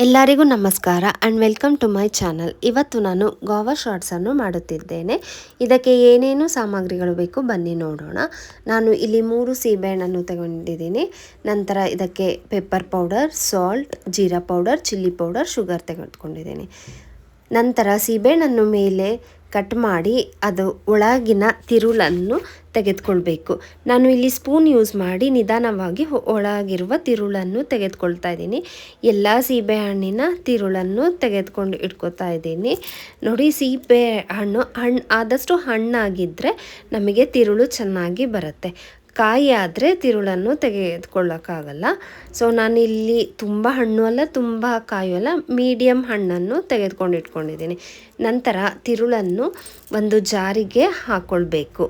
ಎಲ್ಲರಿಗೂ ನಮಸ್ಕಾರ and welcome to my channel. ಇವತ್ತು ನಾನು ಗೋವಾ ಶಾರ್ಟ್ಸನ್ನು ಮಾಡುತ್ತಿದ್ದೇನೆ. ಇದಕ್ಕೆ ಏನೇನು ಸಾಮಗ್ರಿಗಳು ಬೇಕು ಬನ್ನಿ ನೋಡೋಣ. ನಾನು ಇಲ್ಲಿ 3 ಸೀಬೆಹಣ್ಣನ್ನು ತಗೊಂಡಿದ್ದೀನಿ. ನಂತರ ಇದಕ್ಕೆ ಪೆಪ್ಪರ್ ಪೌಡರ್, ಸಾಲ್ಟ್, ಜೀರಾ ಪೌಡರ್, ಚಿಲ್ಲಿ ಪೌಡರ್, ಶುಗರ್ ತೆಗೆದುಕೊಂಡಿದ್ದೀನಿ. ನಂತರ ಸೀಬೆಹಣ್ಣನ್ನು ಮೇಲೆ ಕಟ್ ಮಾಡಿ ಅದು ಒಳಗಿನ ತಿರುಳನ್ನು ತೆಗೆದುಕೊಳ್ಬೇಕು. ನಾನು ಇಲ್ಲಿ ಸ್ಪೂನ್ ಯೂಸ್ ಮಾಡಿ ನಿಧಾನವಾಗಿ ಒಳಗಿರುವ ತಿರುಳನ್ನು ತೆಗೆದುಕೊಳ್ತಾ ಇದ್ದೀನಿ. ಎಲ್ಲ ಸೀಬೆಹಣ್ಣಿನ ತಿರುಳನ್ನು ತೆಗೆದುಕೊಂಡು ಇಟ್ಕೊತಾ ಇದ್ದೀನಿ. ನೋಡಿ, ಸೀಬೆಹಣ್ಣು ಆದಷ್ಟು ಹಣ್ಣಾಗಿದ್ದರೆ ನಮಗೆ ತಿರುಳು ಚೆನ್ನಾಗಿ ಬರುತ್ತೆ. ಕಾಯಿ ಆದರೆ ತಿರುಳನ್ನು ತೆಗೆದುಕೊಳ್ಳೋಕ್ಕಾಗಲ್ಲ. ಸೊ ನಾನಿಲ್ಲಿ ತುಂಬ ಹಣ್ಣು ಅಲ್ಲ, ತುಂಬ ಕಾಯು ಅಲ್ಲ, ಮೀಡಿಯಮ್ ಹಣ್ಣನ್ನು ತೆಗೆದುಕೊಂಡು ಇಟ್ಕೊಂಡಿದ್ದೀನಿ. ನಂತರ ತಿರುಳನ್ನು ಒಂದು ಜಾರಿಗೆ ಹಾಕ್ಕೊಳ್ಬೇಕು.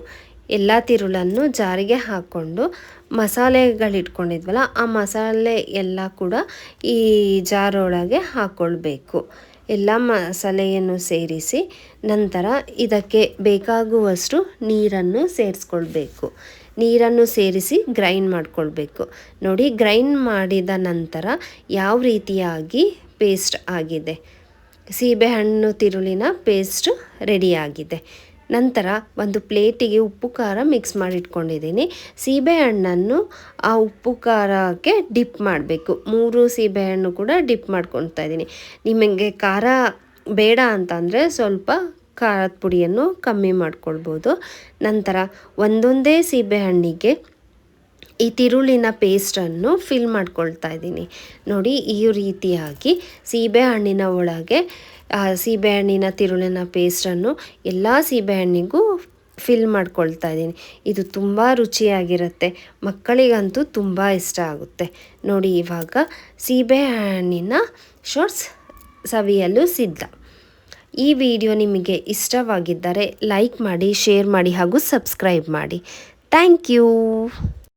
ಎಲ್ಲ ತಿರುಳನ್ನು ಜಾರಿಗೆ ಹಾಕ್ಕೊಂಡು ಮಸಾಲೆಗಳಿಟ್ಕೊಂಡಿದ್ವಲ್ಲ, ಆ ಮಸಾಲೆ ಎಲ್ಲ ಕೂಡ ಈ ಜಾರೊಳಗೆ ಹಾಕ್ಕೊಳ್ಬೇಕು. ಎಲ್ಲ ಮಸಾಲೆಯನ್ನು ಸೇರಿಸಿ ನಂತರ ಇದಕ್ಕೆ ಬೇಕಾಗುವಷ್ಟು ನೀರನ್ನು ಸೇರಿಸ್ಕೊಳ್ಬೇಕು. ನೀರನ್ನು ಸೇರಿಸಿ ಗ್ರೈಂಡ್ ಮಾಡಿಕೊಳ್ಬೇಕು. ನೋಡಿ, ಗ್ರೈಂಡ್ ಮಾಡಿದ ನಂತರ ಯಾವ ರೀತಿಯಾಗಿ ಪೇಸ್ಟ್ ಆಗಿದೆ. ಸೀಬೆಹಣ್ಣು ತಿರುಳಿನ ಪೇಸ್ಟ್ ರೆಡಿಯಾಗಿದೆ. ನಂತರ ಒಂದು ಪ್ಲೇಟಿಗೆ ಉಪ್ಪು ಖಾರ ಮಿಕ್ಸ್ ಮಾಡಿಟ್ಕೊಂಡಿದ್ದೀನಿ. ಸೀಬೆಹಣ್ಣನ್ನು ಆ ಉಪ್ಪು ಖಾರಕ್ಕೆ ಡಿಪ್ ಮಾಡಬೇಕು. 3 ಸೀಬೆಹಣ್ಣು ಕೂಡ ಡಿಪ್ ಮಾಡ್ಕೊಳ್ತಾ ಇದ್ದೀನಿ. ನಿಮಗೆ ಖಾರ ಬೇಡ ಅಂತಂದರೆ ಸ್ವಲ್ಪ ಖಾರದ ಪುಡಿಯನ್ನು ಕಮ್ಮಿ ಮಾಡ್ಕೊಳ್ಬೋದು. ನಂತರ ಒಂದೊಂದೇ ಸೀಬೆಹಣ್ಣಿಗೆ ಈ ತಿರುಳಿನ ಪೇಸ್ಟನ್ನು ಫಿಲ್ ಮಾಡ್ಕೊಳ್ತಾ ಇದ್ದೀನಿ. ನೋಡಿ, ಈ ರೀತಿಯಾಗಿ ಸೀಬೆಹಣ್ಣಿನ ಒಳಗೆ ಸೀಬೆಹಣ್ಣಿನ ತಿರುಳಿನ ಪೇಸ್ಟನ್ನು ಎಲ್ಲ ಸೀಬೆಹಣ್ಣಿಗೂ ಫಿಲ್ ಮಾಡ್ಕೊಳ್ತಾ ಇದ್ದೀನಿ. ಇದು ತುಂಬ ರುಚಿಯಾಗಿರುತ್ತೆ. ಮಕ್ಕಳಿಗಂತೂ ತುಂಬ ಇಷ್ಟ ಆಗುತ್ತೆ. ನೋಡಿ, ಇವಾಗ ಸೀಬೆಹಣ್ಣಿನ ಶಾರ್ಟ್ಸ್ ಸವಿಯಲು ಸಿದ್ಧ. ಈ ವಿಡಿಯೋ ನಿಮಗೆ ಇಷ್ಟವಾಗಿದ್ದರೆ ಲೈಕ್ ಮಾಡಿ, ಶೇರ್ ಮಾಡಿ ಹಾಗೂ ಸಬ್ಸ್ಕ್ರೈಬ್ ಮಾಡಿ. Thank you.